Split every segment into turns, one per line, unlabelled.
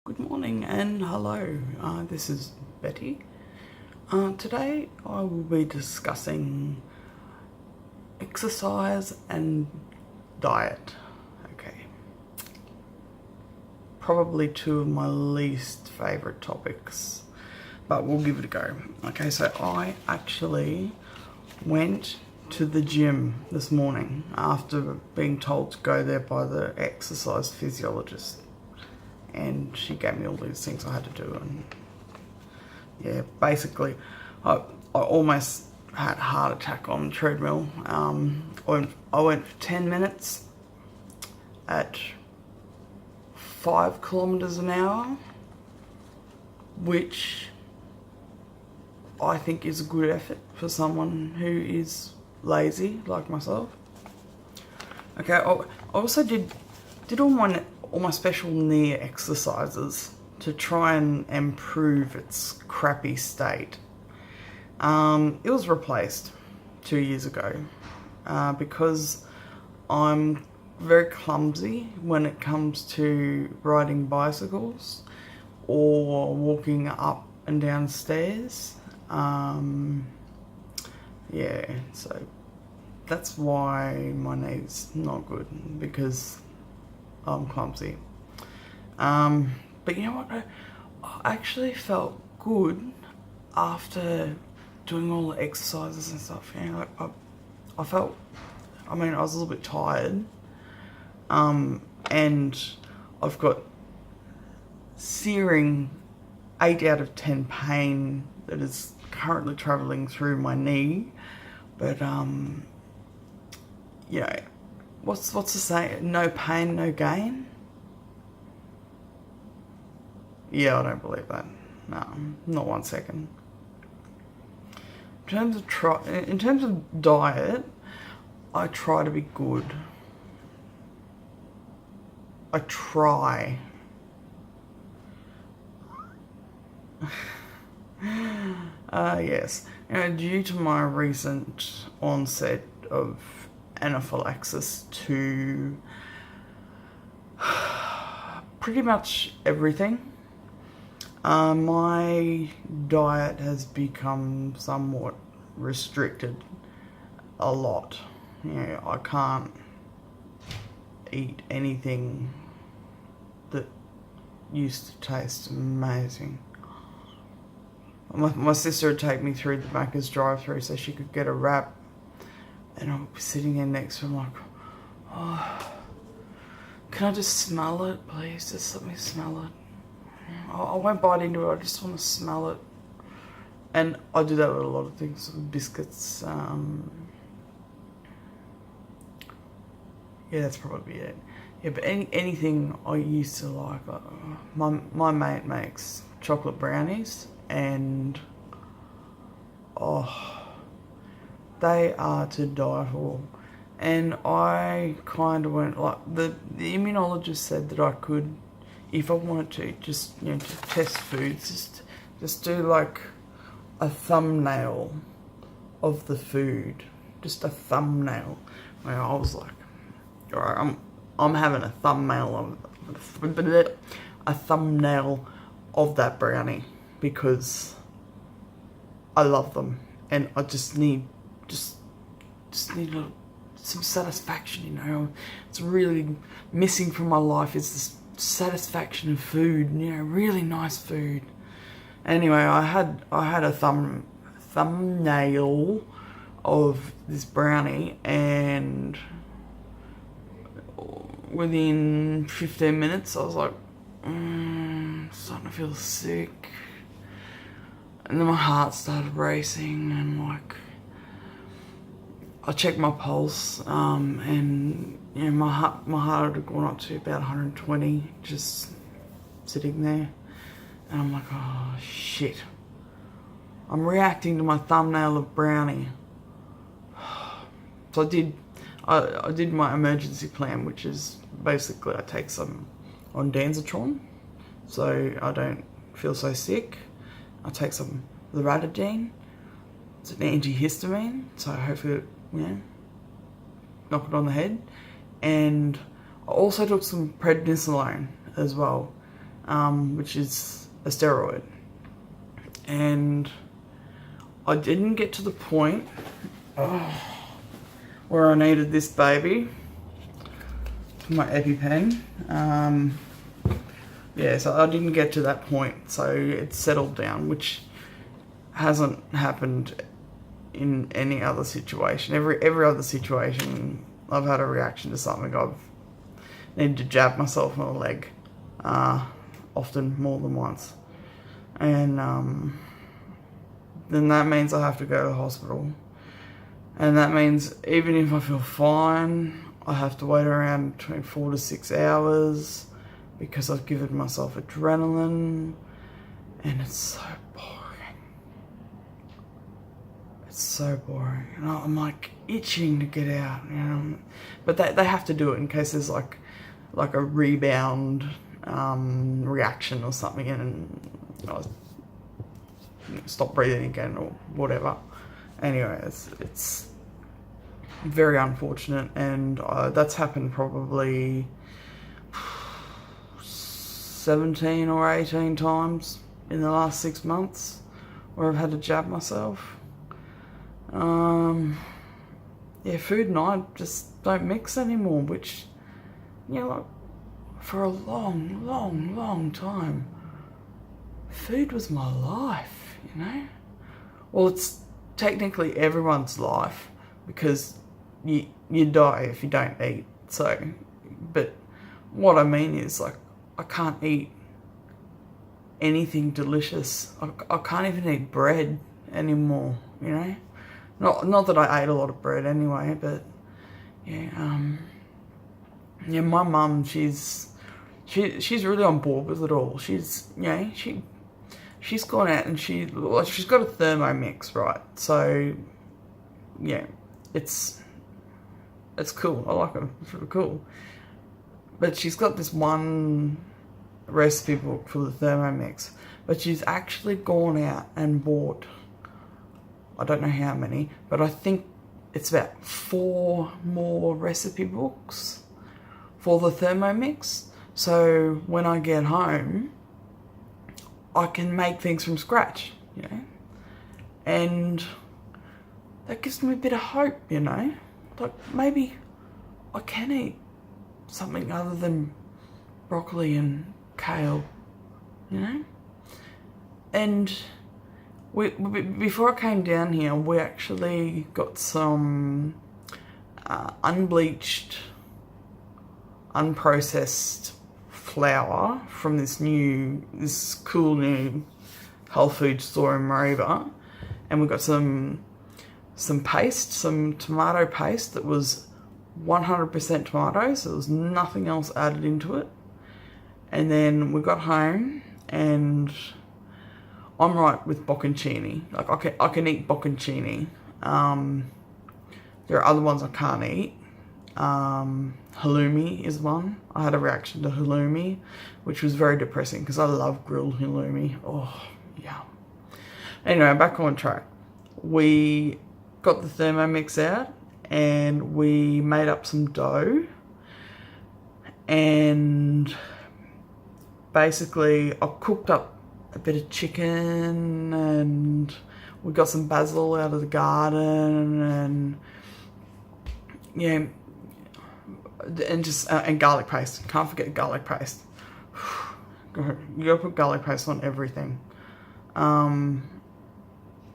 Good morning and hello, this is Betty. Today I will be discussing exercise and diet. Okay. Probably two of my least favourite topics, but we'll give it a go. Okay, so I actually went to the gym this morning after being told to go there by the exercise physiologist. And she gave me all these things I had to do, and yeah, basically, I almost had a heart attack on the treadmill. I went for 10 minutes at 5 kilometers an hour, which I think is a good effort for someone who is lazy like myself. Okay, I also did all my special knee exercises to try and improve its crappy state. It was replaced 2 years ago because I'm very clumsy when it comes to riding bicycles or walking up and down stairs. Yeah, so that's why my knee's not good, because I'm clumsy. But you know what? I actually felt good after doing all the exercises and stuff. You know, like I felt, I was a little bit tired. And I've got searing 8 out of 10 pain that is currently travelling through my knee. But, you know, what's the saying? No pain, no gain? Yeah, I don't believe that. No, not 1 second. In terms of diet, I try to be good. I try. Yes. You know, due to my recent onset of anaphylaxis to pretty much everything, my diet has become somewhat restricted a lot. You know, I can't eat anything that used to taste amazing. My sister would take me through the Macca's drive-through so she could get a wrap, and I'll be sitting there next to him like, oh, can I just smell it, please? Just let me smell it. I won't bite into it, I just want to smell it. And I do that with a lot of things, with biscuits. Yeah, that's probably it. Yeah, but anything I used to like my mate makes chocolate brownies, and they are to die for. And I kind of went, like, the immunologist said that I could, if I wanted to, just, you know, to test foods, just do like a thumbnail of the food, just a thumbnail. Where I was like, all right, I'm having a thumbnail of that brownie because I love them, and I just need some satisfaction, you know. It's really missing from my life is this satisfaction of food, you know, really nice food. Anyway, I had a thumbnail of this brownie, and within 15 minutes I was like, starting to feel sick. And then my heart started racing, and like, I checked my pulse, and you know, my heart had gone up to about 120, just sitting there. And I'm like, oh shit, I'm reacting to my thumbnail of brownie. So I did my emergency plan, which is basically I take some ondansetron so I don't feel so sick. I take some loratadine. It's an antihistamine, so hopefully, you know, knock it on the head. And I also took some prednisolone as well. which is a steroid. And I didn't get to the point where I needed this baby for my EpiPen. Yeah, so I didn't get to that point, so it settled down, which hasn't happened in any other situation. Every other situation, I've had a reaction to something. I've needed to jab myself on the leg, often more than once, and then that means I have to go to the hospital, and that means even if I feel fine, I have to wait around between 4 to 6 hours because I've given myself adrenaline, and it's so boring. It's so boring, and I'm like itching to get out, you know. But they have to do it in case there's like a rebound reaction or something, and I stop breathing again or whatever. Anyway, it's very unfortunate, and that's happened probably 17 or 18 times in the last 6 months where I've had to jab myself. Yeah, food and I just don't mix anymore, which, you know, like, for a long time, food was my life, you know? Well, it's technically everyone's life because you die if you don't eat, so, but what I mean is, like, I can't eat anything delicious. I can't even eat bread anymore, you know? Not that I ate a lot of bread anyway, but yeah, yeah, my mum, she's really on board with it all. She's, you know, she's gone out and she's got a Thermomix, right? So yeah, it's cool. I like it. It's really cool. But she's got this one recipe book for the Thermomix, but she's actually gone out and bought, I don't know how many, but I think it's about 4 more recipe books for the Thermomix. So when I get home, I can make things from scratch, you know? And that gives me a bit of hope, you know? Like, maybe I can eat something other than broccoli and kale, you know? And before I came down here, we actually got some unbleached, unprocessed flour from this cool new health food store in Mareeba, and we got some paste, some tomato paste that was 100% tomatoes. There was nothing else added into it. And then we got home, and I'm right with bocconcini. Like, I can eat bocconcini. There are other ones I can't eat. Halloumi is one. I had a reaction to halloumi, which was very depressing because I love grilled halloumi. Oh, yeah. Anyway, back on track. We got the Thermomix out and we made up some dough, and basically I cooked up a bit of chicken, and we got some basil out of the garden, and yeah, and garlic paste. Can't forget garlic paste. You gotta put garlic paste on everything.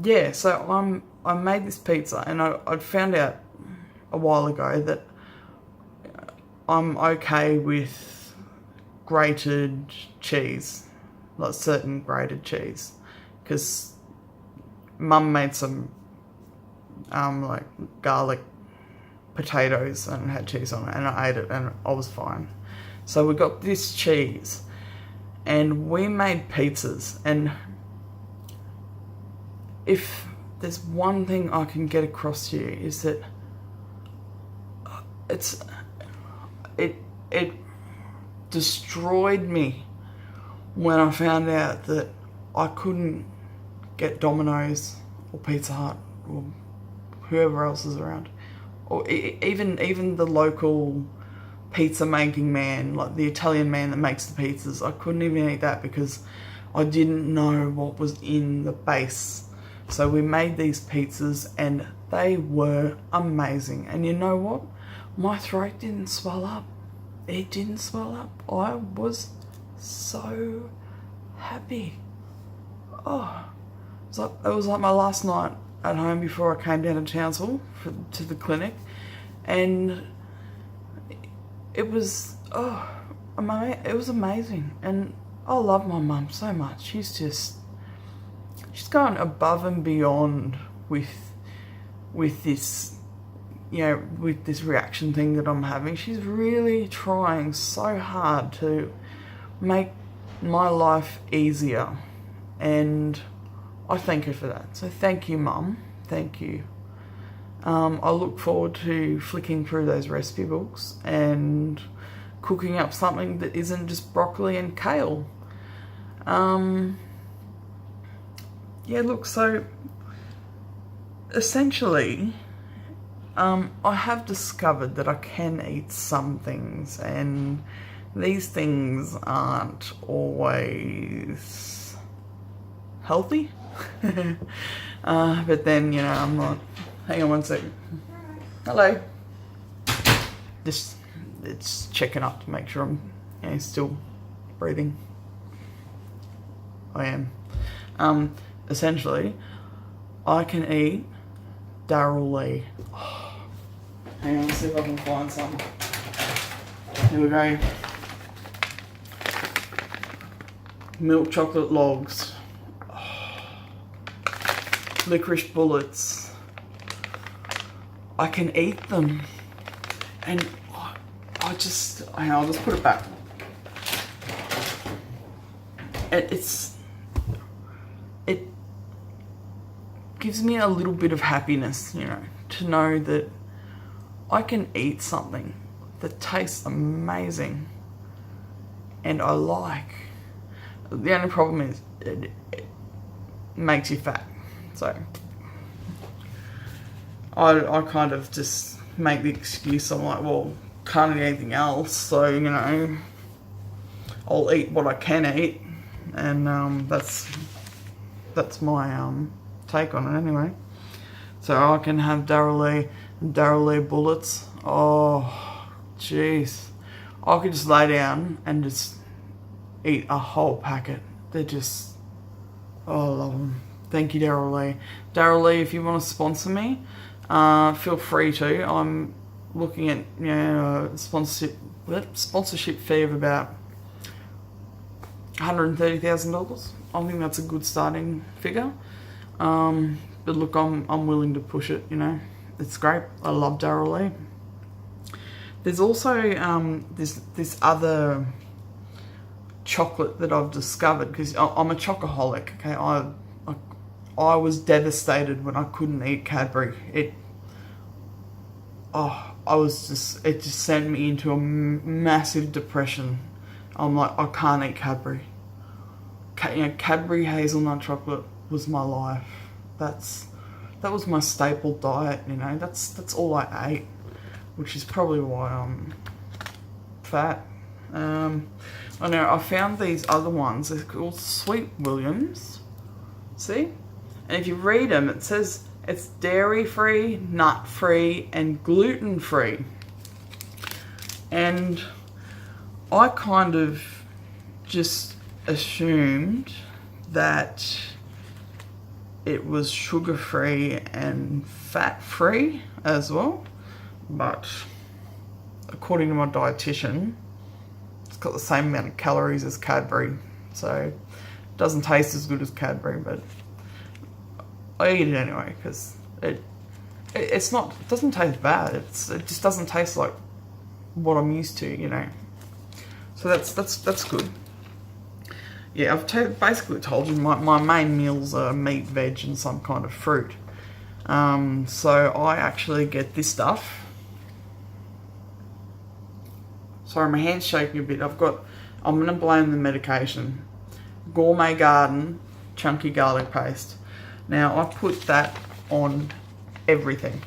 Yeah, so I made this pizza, and I'd found out a while ago that I'm okay with grated cheese, like certain grated cheese, because Mum made some like garlic potatoes and had cheese on it, and I ate it and I was fine. So we got this cheese and we made pizzas, and if there's one thing I can get across to you is that it destroyed me when I found out that I couldn't get Domino's or Pizza Hut or whoever else is around, or even the local pizza making man, like the Italian man that makes the pizzas. I couldn't even eat that because I didn't know what was in the base. So we made these pizzas and they were amazing. And you know what? My throat didn't swell up. It didn't swell up. I was so happy. Oh, it was like my last night at home before I came down to Townsville to the clinic, and it was it was amazing. And I love my mum so much. She's gone above and beyond with this, you know, with this reaction thing that I'm having. She's really trying so hard to make my life easier, and I thank her for that. So thank you, Mum. Thank you. I look forward to flicking through those recipe books and cooking up something that isn't just broccoli and kale. Yeah, look, so essentially, I have discovered that I can eat some things, and these things aren't always healthy. But then, you know, I'm not. Hang on one second. Hello. Just, it's checking up to make sure I'm, you know, still breathing. I am. Essentially, I can eat Daryl Lee. Oh, hang on, let's see if I can find some. Here we go. Milk chocolate logs. Oh, licorice bullets. I can eat them. And I'll just put it back. It gives me a little bit of happiness, you know, to know that I can eat something that tastes amazing and I like. The only problem is it makes you fat. So I kind of just make the excuse. I'm like, well, can't eat anything else, so, you know, I'll eat what I can eat, and that's my take on it anyway. So I can have Daryl Lee bullets. Oh, jeez, I could just lay down and just eat a whole packet. They're just, oh, I love them. Thank you, Daryl Lee. Daryl Lee, if you want to sponsor me, feel free to. I'm looking at, you know, sponsorship fee of about $130,000. I think that's a good starting figure. But look, I'm willing to push it. You know, it's great. I love Daryl Lee. There's also this other chocolate that I've discovered, because I'm a chocoholic. Okay, I was devastated when I couldn't eat Cadbury. It just sent me into a massive depression. I'm like, I can't eat Cadbury. You know, Cadbury hazelnut chocolate was my life. That was my staple diet. You know, that's all I ate, which is probably why I'm fat. I know I found these other ones. They're called Sweet Williams. See, and if you read them, it says it's dairy-free, nut-free, and gluten-free. And I kind of just assumed that it was sugar-free and fat-free as well. But according to my dietitian, it's got the same amount of calories as Cadbury. So it doesn't taste as good as Cadbury, but I eat it anyway because it doesn't taste bad. It just doesn't taste like what I'm used to, you know. So that's good. Yeah, I've basically told you my main meals are meat, veg, and some kind of fruit. So I actually get this stuff. Sorry, my hand's shaking a bit. I'm going to blame the medication. Gourmet Garden chunky garlic paste. Now I put that on everything.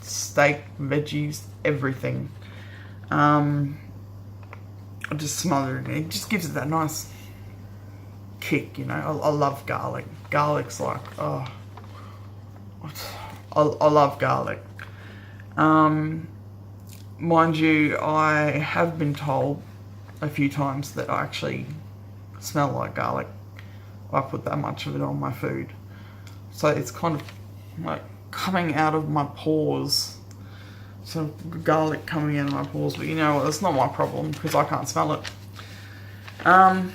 Steak, veggies, everything. I just smother it. It just gives it that nice kick, you know. I love garlic. Garlic's like, oh, I love garlic. Mind you, I have been told a few times that I actually smell like garlic. I put that much of it on my food. So it's kind of like coming out of my pores. So garlic coming out of my pores, but you know what, that's not my problem because I can't smell it. In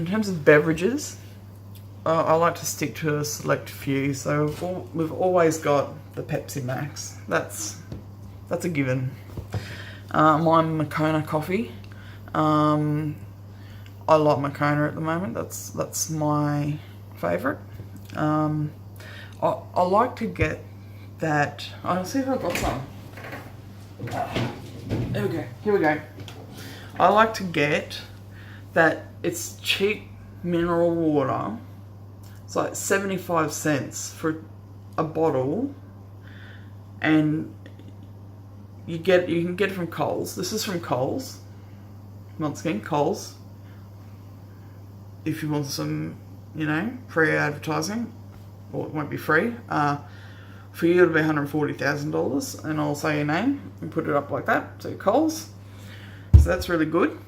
terms of beverages, I like to stick to a select few. So we've always got the Pepsi Max. That's a given. My Moccona coffee. I like Moccona at the moment. That's my favourite. I like to get that. I'll see if I've got some. Here we go. I like to get that. It's cheap mineral water. It's like 75 cents for a bottle, and you can get it from Coles. This is from Coles. Once again, Coles. If you want some, you know, free advertising, or it won't be free. For you, it'll be $140,000, and I'll say your name and put it up like that. So Coles. So that's really good.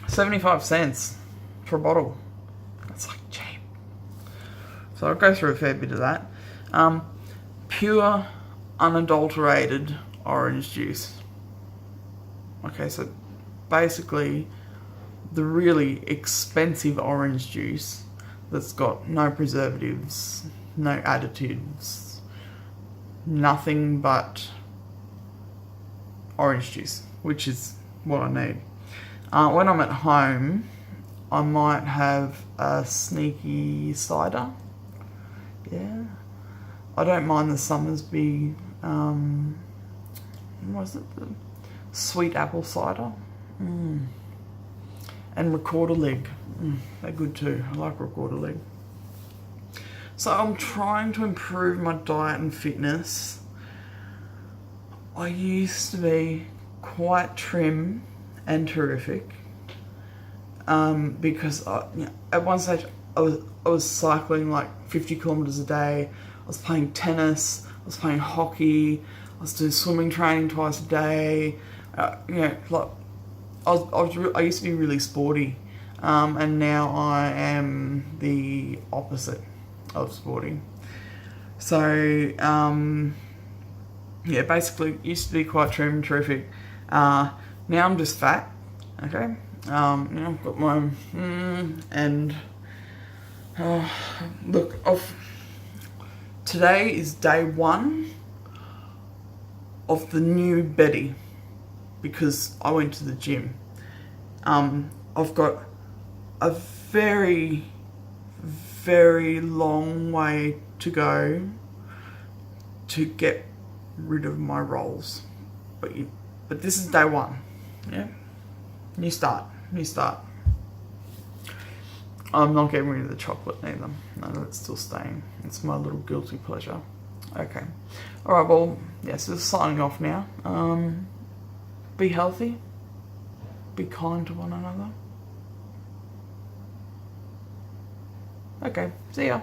75 cents for a bottle. That's like cheap. So I'll go through a fair bit of that. Pure, unadulterated orange juice. Okay, so basically the really expensive orange juice that's got no preservatives, no additives, nothing but orange juice, which is what I need. When I'm at home, I might have a sneaky cider. Yeah, I don't mind the Summersby, what was it, the sweet apple cider, and recorder leg, they're good too. I like recorder leg. So I'm trying to improve my diet and fitness. I used to be quite trim and terrific, because at one stage I was cycling like 50 kilometers a day. I was playing tennis, I was playing hockey, I was doing swimming training twice a day. Like I used to be really sporty, and now I am the opposite of sporty. So basically used to be quite trim and terrific. Now I'm just fat. Okay, I've got my today is day one of the new Betty, because I went to the gym. I've got a very, very long way to go to get rid of my rolls, but this is day one. Yeah, new start. I'm not getting rid of the chocolate either. No, it's still staying. It's my little guilty pleasure. Okay. Alright, well, yes, we're signing off now. Be healthy. Be kind to one another. Okay, see ya.